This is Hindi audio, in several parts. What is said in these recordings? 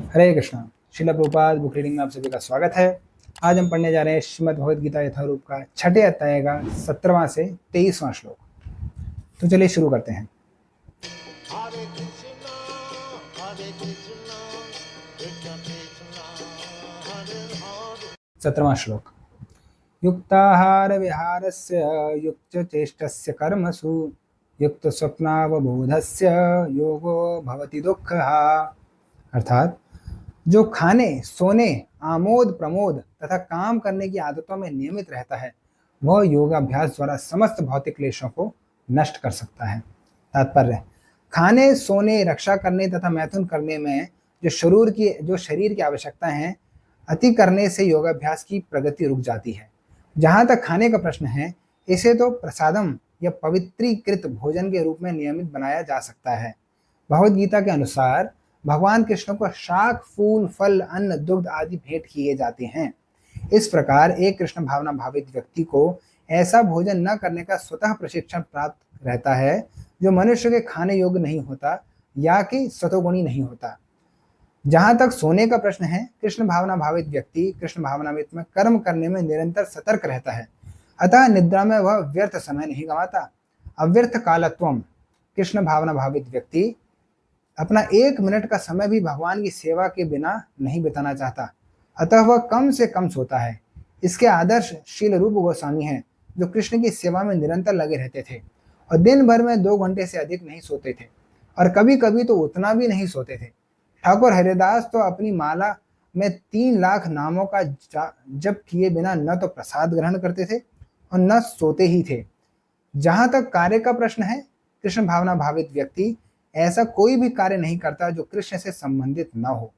हरे कृष्णा। श्रील प्रभुपाद बुक रीडिंग में आप सभी का स्वागत है। आज हम पढ़ने जा रहे हैं श्रीमद् भगवद गीता यथारूप का छठे अध्याय का 17वां से 23वां श्लोक। तो चलिए शुरू करते हैं। 17वां श्लोक। युक्ताहार विहारस्य युक्त चेष्टस्य कर्मसु युक्त स्वप्नावबोधस्य योगो भवति दुःखः। अर्थात जो खाने, सोने, आमोद प्रमोद तथा काम करने की आदतों में नियमित रहता है वह योगाभ्यास द्वारा समस्त भौतिक क्लेशों को नष्ट कर सकता है। तात्पर्य: खाने, सोने, रक्षा करने तथा मैथुन करने में जो शरीर की आवश्यकता है, अति करने से योगाभ्यास की प्रगति रुक जाती है। जहाँ तक खाने का प्रश्न है, इसे तो प्रसादम या पवित्रीकृत भोजन के रूप में नियमित बनाया जा सकता है। भगवद गीता के अनुसार भगवान कृष्ण को शाक, फूल, फल, अन्न, दुग्ध आदि भेंट किए जाते हैं। इस प्रकार एक कृष्ण भावना भावित व्यक्ति को ऐसा भोजन न करने का स्वतः प्रशिक्षण प्राप्त रहता है जो मनुष्य के खाने योग्य नहीं होता या कि सतोगुणी नहीं होता। जहाँ तक सोने का प्रश्न है, कृष्ण भावना भावित व्यक्ति कृष्ण भावनामृत में कर्म करने में निरंतर सतर्क रहता है, अतः निद्रा में वह व्यर्थ समय नहीं गंवाता। अव्यर्थ कालत्वम: कृष्ण भावना भावित व्यक्ति अपना 1 मिनट का समय भी भगवान की सेवा के बिना नहीं बिताना चाहता, अतः वह कम से कम सोता है। इसके आदर्श शील रूप गोस्वामी हैं, जो कृष्ण की सेवा में निरंतर लगे रहते थे और दिन भर में 2 घंटे से अधिक नहीं सोते थे और कभी कभी तो उतना भी नहीं सोते थे। ठाकुर हरिदास तो अपनी माला में 3 लाख नामों का जप किए बिना न तो प्रसाद ग्रहण करते थे और न सोते ही थे। जहाँ तक कार्य का प्रश्न है, कृष्ण भावना भावित व्यक्ति ऐसा कोई भी कार्य नहीं करता जो कृष्ण से संबंधित न हो।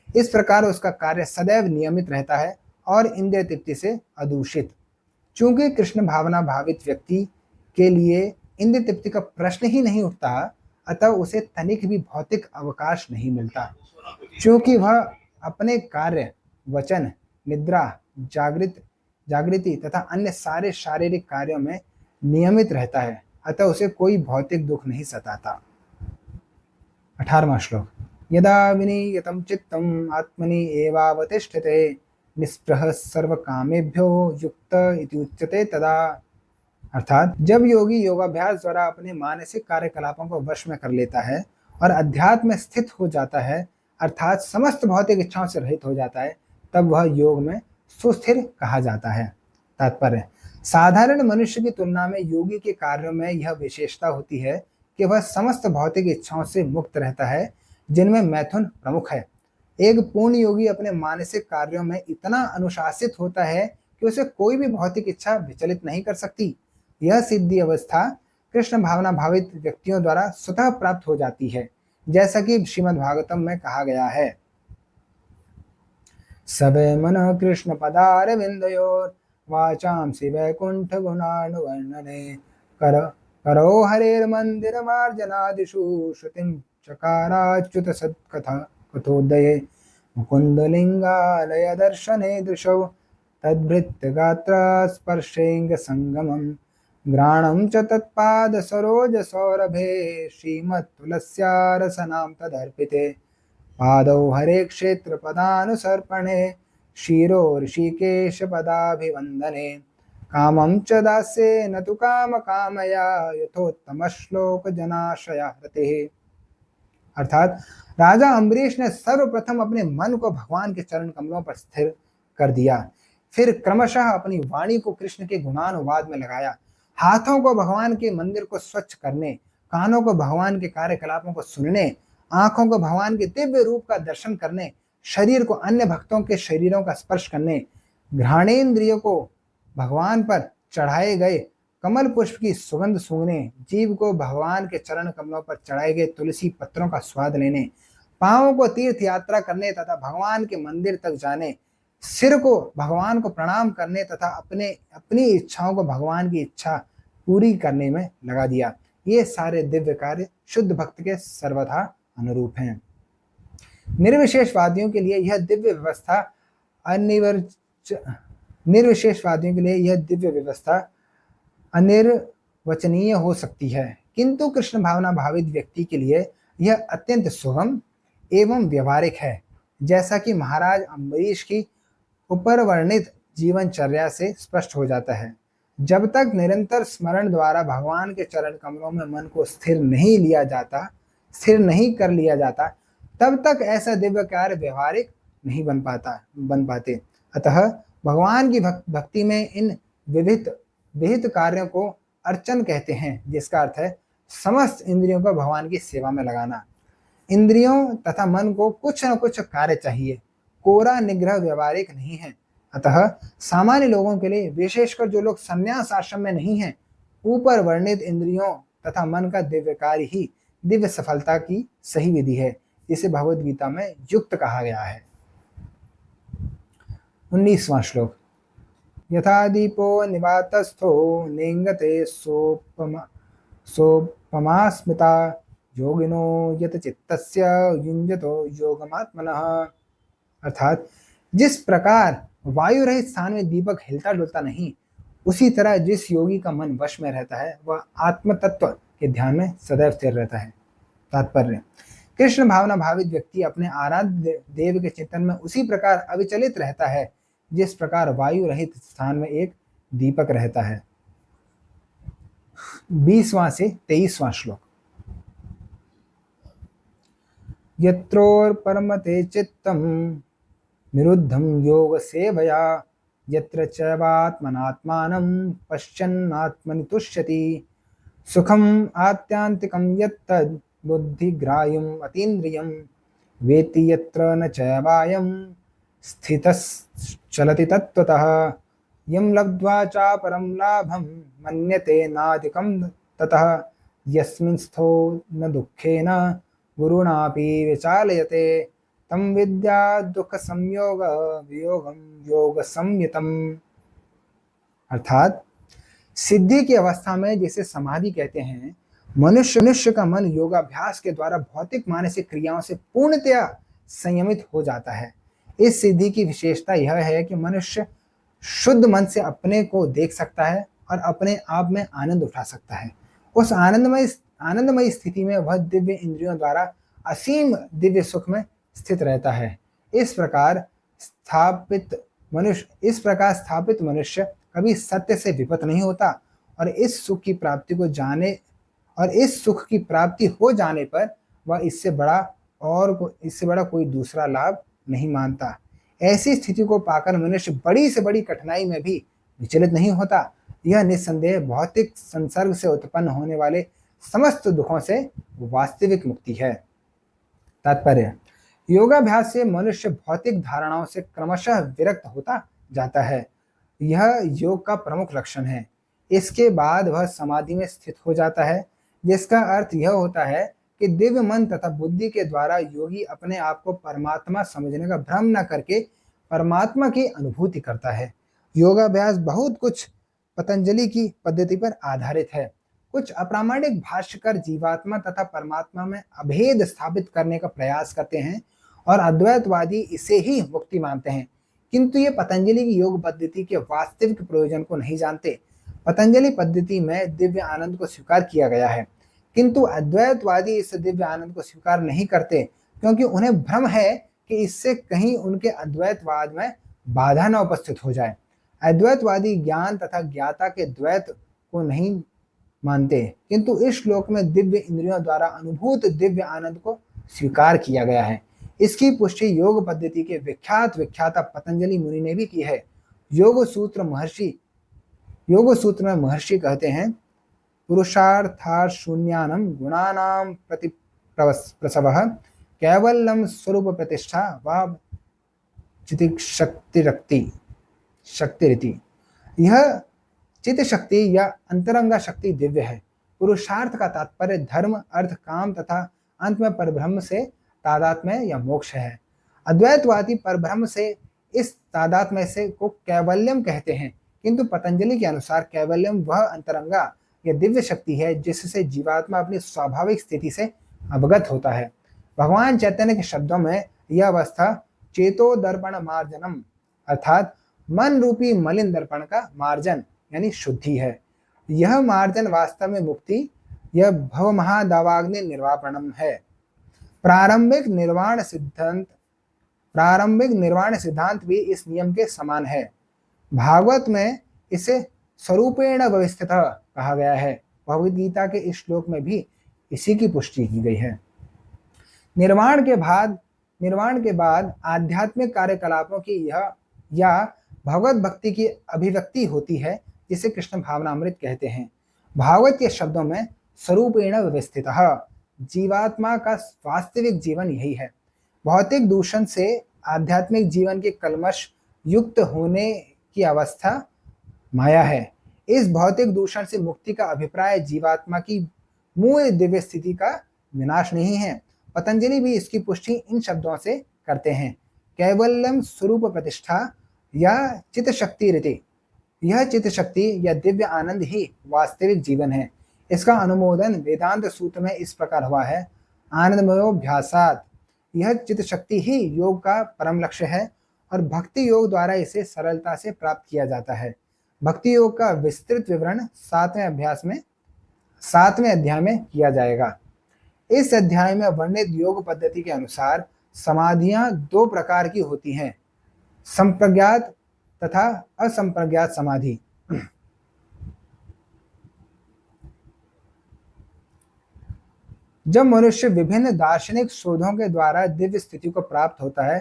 इस प्रकार उसका कार्य सदैव नियमित रहता है और इंद्रिय तृप्ति से अदूषित। चूंकि कृष्ण भावना भावित व्यक्ति के लिए इंद्रिय तृप्ति का प्रश्न ही नहीं उठता, अतः उसे तनिक भी भौतिक अवकाश नहीं मिलता। चूंकि वह अपने कार्य, वचन, निद्रा, जागृति तथा अन्य सारे शारीरिक कार्यों में नियमित रहता है, अतः उसे कोई भौतिक दुख नहीं सताता। 18वां श्लोक। यदा विनीयतं चित्तम् आत्मनि एवावतिष्ठते निस्पृह सर्वकामेभ्यो युक्त इति उच्यते तदा। अर्थात जब योगी योगाभ्यास द्वारा अपने मानसिक कार्यकलापों को वश में कर लेता है और अध्यात्म में स्थित हो जाता है, अर्थात समस्त भौतिक इच्छाओं से रहित हो जाता है, तब वह योग में सुस्थिर कहा जाता है। तात्पर्य: साधारण मनुष्य की तुलना में योगी के कार्यों में यह विशेषता होती है कि वह समस्त भौतिक इच्छाओं से मुक्त रहता है, जिनमें मैथुन प्रमुख है। एक पूर्ण योगी अपने मानसिक कार्यों में इतना अनुशासित होता है कि उसे कोई भी भौतिक इच्छा विचलित नहीं कर सकती। यह सिद्धि अवस्था कृष्ण भावना भावित व्यक्तियों द्वारा स्वतः प्राप्त हो जाती है, जैसा कि श्रीमद् भागवतम में कहा गया है। सबे मन कृष्ण पदारविंदयोर वाचांसि वैकुंठ गुणानुवर्णने करो हरेर्मंदिर मार्जनादिषु श्रुतिं चकाराच्युत सत्कथा कथोदये मुकुंदलिंगालय दर्शने दृशौ तद्भृत्य गात्रा स्पर्शेंग संगमम् घ्राणं च तत्पाद सरोज सौरभे श्रीमत्तुलस्यारसनां तदर्पिते पादौ हरे क्षेत्र पदानुसर्पणे शिरो ऋषिकेश पदाभिवंदने कामं च दास्ये न तु काम कामया यथोत्तम श्लोक जनाशया रते। अर्थात राजा अम्बरीश ने सर्वप्रथम अपने मन को भगवान के चरण कमलों पर स्थिर कर दिया, फिर क्रमशः अपनी वाणी को कृष्ण के गुणानुवाद में लगाया, हाथों को भगवान के मंदिर को स्वच्छ करने, कानों को भगवान के कार्यकलापों को सुनने, आंखों को भगवान के दिव्य रूप का दर्शन करने, शरीर को अन्य भक्तों के शरीरों का स्पर्श करने, घ्राणेन्द्रियों को भगवान पर चढ़ाए गए कमल पुष्प की सुगंध सूंघने, जीव को भगवान के चरण कमलों पर चढ़ाए गए तुलसी पत्रों का स्वाद लेने, पांवों को तीर्थ यात्रा करने तथा भगवान के मंदिर तक जाने, सिर को भगवान को प्रणाम करने तथा अपनी इच्छाओं को भगवान की इच्छा पूरी करने में लगा दिया। ये सारे दिव्य कार्य शुद्ध भक्त के सर्वथा अनुरूप हैं। निर्विशेषवादियों के लिए यह दिव्य व्यवस्था अनिर्वचनीय हो सकती है, किंतु कृष्ण भावना भावित व्यक्ति के लिए यह अत्यंत सुगम एवं व्यवहारिक है। जैसा कि महाराज अम्बरीश की ऊपर वर्णित जीवनचर्या से स्पष्ट हो जाता है। जब तक निरंतर स्मरण द्वारा भगवान के चरण कमलों में मन को स्थिर नहीं कर लिया जाता, तब तक ऐसा दिव्य कार्य व्यवहारिक नहीं बन पाते। अतः भगवान की भक्ति में इन विविध विहित कार्यों को अर्चन कहते हैं, जिसका अर्थ है समस्त इंद्रियों को भगवान की सेवा में लगाना। इंद्रियों तथा मन को कुछ न कुछ कार्य चाहिए, कोरा निग्रह व्यवहारिक नहीं है। अतः सामान्य लोगों के लिए, विशेषकर जो लोग संन्यास आश्रम में नहीं हैं, ऊपर वर्णित इंद्रियों तथा मन का दिव्य कार्य ही दिव्य सफलता की सही विधि है, जिसे भगवद गीता में युक्त कहा गया है। 19वां श्लोक। यथा दीपो निवातस्थो नेंगते सोपमा स्मृता योगिनो यत चित्तस्य युञ्जतो योगमात्मनः। अर्थात जिस प्रकार वायु रहित स्थान में दीपक हिलता डुलता नहीं, उसी तरह जिस योगी का मन वश में रहता है वह आत्म तत्व के ध्यान में सदैव स्थिर रहता है। तात्पर्य, कृष्ण भावना भावित व्यक्ति अपने आराध्य देव के चिंतन में उसी प्रकार अविचलित रहता है जिस प्रकार वायु रहित स्थान में एक दीपक रहता है। 20वां से 23वां श्लोक। यत्रोर्परमते चित्तम निरुद्धं योग सेवया यत्र चैवात्मनात्मानं पश्यन्नात्मनि तुष्यति सुखम् आत्यांतिकं यत्तद् बुद्धिग्राह्यम् अतीन्द्रियं वेत्ति यत्र न चैवायं स्थितश्चलति तत्त्वतः यं लब्ध्वा चापरं लाभं मन्यते नाधिकं ततः यस्मिन् स्थो न दुःखेन गुरुणापि विचालयते तम विद्या दुख संयोग वियोगम योग संयतम। अर्थात सिद्धि की अवस्था में, जिसे समाधि कहते हैं, मनुष्य का मन योगाभ्यास के द्वारा भौतिक मानसिक क्रियाओं से पूर्णतया संयमित हो जाता है। इस सिद्धि की विशेषता यह है कि मनुष्य शुद्ध मन से अपने को देख सकता है और अपने आप में आनंद उठा सकता है। उस आनंदमय स्थिति में वह दिव्य इंद्रियों द्वारा असीम दिव्य सुख में स्थित रहता है। इस प्रकार स्थापित मनुष्य कभी सत्य से विपत नहीं होता और इस सुख की प्राप्ति हो जाने पर वह इससे बड़ा कोई दूसरा लाभ नहीं मानता। ऐसी स्थिति को पाकर मनुष्य बड़ी से बड़ी कठिनाई में भी विचलित नहीं होता। यह निस्संदेह भौतिक संसर्ग से उत्पन्न होने वाले समस्त दुखों से वास्तविक मुक्ति है। तात्पर्य, योगाभ्यास से मनुष्य भौतिक धारणाओं से क्रमशः विरक्त होता जाता है। यह योग का प्रमुख लक्षण है। इसके बाद वह समाधि में स्थित हो जाता है, जिसका अर्थ यह होता है कि दिव्य मन तथा बुद्धि के द्वारा योगी अपने आप को परमात्मा समझने का भ्रम न करके परमात्मा की अनुभूति करता है। योगाभ्यास बहुत कुछ पतंजलि की पद्धति पर आधारित है। कुछ अप्रामाणिक भाष्यकार जीवात्मा तथा परमात्मा में अभेद स्थापित करने का प्रयास करते हैं और अद्वैतवादी इसे ही मुक्ति मानते हैं, किंतु ये पतंजलि की योग पद्धति के वास्तविक प्रयोजन को नहीं जानते। पतंजलि पद्धति में दिव्य आनंद को स्वीकार किया गया है, किंतु अद्वैतवादी इस दिव्य आनंद को स्वीकार नहीं करते, क्योंकि उन्हें भ्रम है कि इससे कहीं उनके अद्वैतवाद में बाधा न उपस्थित हो जाए। अद्वैतवादी ज्ञान तथा ज्ञाता के द्वैत को नहीं मानते, किंतु इस श्लोक में दिव्य इंद्रियों द्वारा अनुभूत दिव्य आनंद को स्वीकार किया गया है। इसकी पुष्टि योग पद्धति के विख्याता पतंजलि मुनि ने भी की है। योग सूत्र में महर्षि कहते हैं, पुरुषार्थात् शून्यानां गुणानां प्रतिप्रसवः कैवल्यं स्वरूप प्रतिष्ठा वा शक्तिरिति। यह चित्त शक्ति या अंतरंगा शक्ति दिव्य है। पुरुषार्थ का तात्पर्य धर्म, अर्थ, काम तथा अंत में परब्रह्म से तादात्म्य या मोक्ष है। अद्वैतवादी परब्रह्म से इस तादात्म्य से को कैवल्यम कहते हैं, किंतु पतंजलि के अनुसार कैवल्यम वह अंतरंगा या दिव्य शक्ति है जिससे जीवात्मा अपनी स्वाभाविक स्थिति से अवगत होता है। भगवान चैतन्य के शब्दों में यह अवस्था चेतो दर्पण मार्जनम, अर्थात मन रूपी मलिन दर्पण का मार्जन यानी शुद्धि है। यह मार्जन वास्तव में मुक्ति, यह भव महादावाग्नि निर्वापणम है। प्रारंभिक प्रारंभिक निर्वाण सिद्धांत भी इस नियम के समान है। भागवत में इसे स्वरूपेण व्यवस्थितः कहा गया है। भगवद गीता के इस श्लोक में भी इसी की पुष्टि की गई है। निर्वाण के बाद आध्यात्मिक कार्यकलापों की यह या भगवत भक्ति की अभिव्यक्ति होती है, जिसे कृष्ण भावनामृत कहते हैं। भागवत के शब्दों में स्वरूपेण व्यवस्थितः जीवात्मा का वास्तविक जीवन यही है। भौतिक दूषण से आध्यात्मिक जीवन के कलमश युक्त होने की अवस्था माया है। इस भौतिक दूषण से मुक्ति का अभिप्राय जीवात्मा की मूल दिव्य स्थिति का विनाश नहीं है। पतंजलि भी इसकी पुष्टि इन शब्दों से करते हैं, कैवल्यम स्वरूप प्रतिष्ठा या चित्त शक्ति रीति। यह चित्त शक्ति या दिव्य आनंद ही वास्तविक जीवन है। इसका अनुमोदन वेदांत सूत्र में इस प्रकार हुआ है, आनंदमयोभ्यासात्। यह चित्त शक्ति ही योग का परम लक्ष्य है और भक्ति योग द्वारा इसे सरलता से प्राप्त किया जाता है। भक्ति योग का विस्तृत विवरण 7वें अध्याय में किया जाएगा। इस अध्याय में वर्णित योग पद्धति के अनुसार समाधियां 2 प्रकार की होती हैं, संप्रज्ञात तथा असंप्रज्ञात समाधि। जब मनुष्य विभिन्न दार्शनिक शोधों के द्वारा दिव्य स्थिति को प्राप्त होता है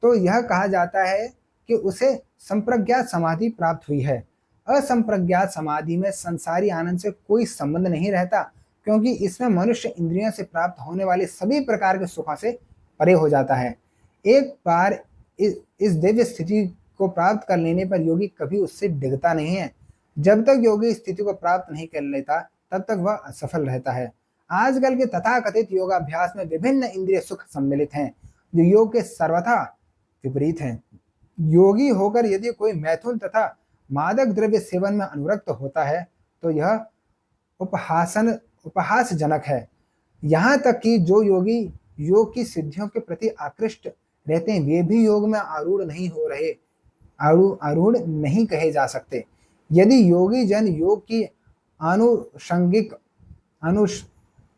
तो यह कहा जाता है कि उसे संप्रज्ञात समाधि प्राप्त हुई है। असंप्रज्ञात समाधि में संसारी आनंद से कोई संबंध नहीं रहता, क्योंकि इसमें मनुष्य इंद्रियों से प्राप्त होने वाले सभी प्रकार के सुखों से परे हो जाता है। एक बार इस दिव्य स्थिति को प्राप्त कर लेने पर योगी कभी उससे डिगता नहीं है। जब तक योगी स्थिति को प्राप्त नहीं कर लेता तब तक वह असफल रहता है। आजकल के तथाकथित योगाभ्यास में विभिन्न इंद्रिय सुख सम्मिलित हैं, जो योग के सर्वथा विपरीत हैं। योगी होकर यदि कोई मैथुन तथा मादक द्रव्य सेवन में अनुरक्त होता है तो यह उपहासजनक है। यहाँ तक कि जो योगी योग की सिद्धियों के प्रति आकृष्ट रहते हैं वे भी योग में आरूढ़ नहीं कहे जा सकते। यदि योगी जन योग की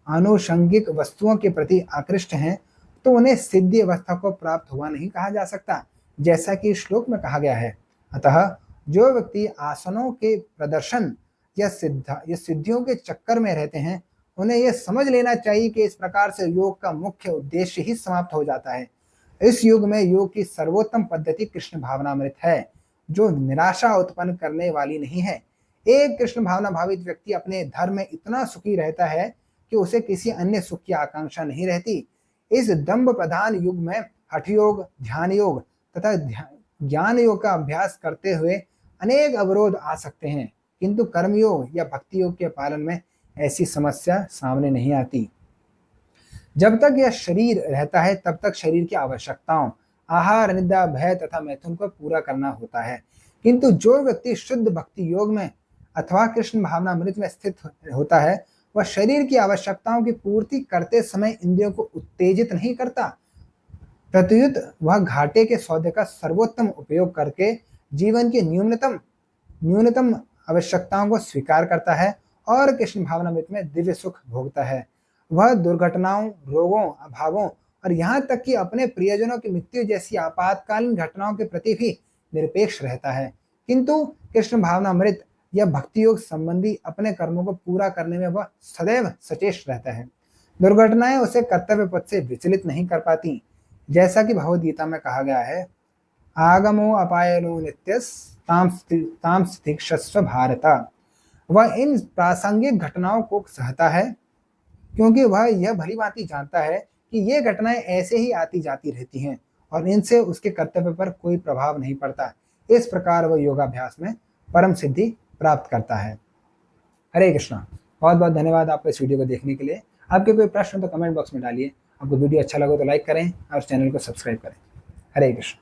आनुषंगिक वस्तुओं के प्रति आकृष्ट हैं तो उन्हें सिद्धि अवस्था को प्राप्त हुआ नहीं कहा जा सकता, जैसा कि श्लोक में कहा गया है। अतः जो व्यक्ति आसनों के प्रदर्शन या सिद्धियों के चक्कर में रहते हैं उन्हें यह समझ लेना चाहिए कि इस प्रकार से योग का मुख्य उद्देश्य ही समाप्त हो जाता है। इस युग में योग की सर्वोत्तम पद्धति कृष्ण भावनामृत है, जो निराशा उत्पन्न करने वाली नहीं है। एक कृष्ण भावना भावित व्यक्ति अपने धर्म में इतना सुखी रहता है कि उसे किसी अन्य सुख की आकांक्षा नहीं रहती। इस दंभ प्रधान युग में हठ योग, ध्यान योग तथा ज्ञान योग का अभ्यास करते हुए अनेक अवरोध आ सकते हैं, किंतु कर्मयोग या भक्ति योग के पालन में ऐसी समस्या सामने नहीं आती। जब तक यह शरीर रहता है तब तक शरीर की आवश्यकताओं आहार, निद्रा, भय तथा मैथुन को पूरा करना होता है, किंतु जो व्यक्ति शुद्ध भक्ति योग में अथवा कृष्ण भावनामृत में स्थित होता है वह शरीर की आवश्यकताओं की पूर्ति करते समय इंद्रियों को उत्तेजित नहीं करता, प्रत्युत वह घाटे के सौदे का सर्वोत्तम उपयोग करके जीवन की न्यूनतम आवश्यकताओं को स्वीकार करता है और कृष्ण भावनामृत में दिव्य सुख भोगता है। वह दुर्घटनाओं, रोगों, अभावों और यहाँ तक कि अपने प्रियजनों की मृत्यु जैसी आपातकालीन घटनाओं के प्रति भी निरपेक्ष रहता है, किंतु कृष्ण भावनामृत या भक्ति योग संबंधी अपने कर्मों को पूरा करने में वह सदैव सचेत रहता है। दुर्घटनाएं उसे कर्तव्य पथ से विचलित नहीं कर पाती, जैसा कि भगवद गीता में कहा गया है, आगमो अपायनो नित्यस ताम स्थितिक्षस्व भारत। वह इन प्रासंगिक घटनाओं को सहता है क्योंकि वह यह भली भांति जानता है कि ये घटनाएं ऐसे ही आती जाती रहती हैं और इनसे उसके कर्तव्य पर कोई प्रभाव नहीं पड़ता। इस प्रकार वह योगाभ्यास में परम सिद्धि प्राप्त करता है। हरे कृष्णा। बहुत बहुत धन्यवाद आपको इस वीडियो को देखने के लिए। आपके कोई प्रश्न तो कमेंट बॉक्स में डालिए। आपको वीडियो अच्छा लगा तो लाइक करें और चैनल को सब्सक्राइब करें। हरे कृष्ण।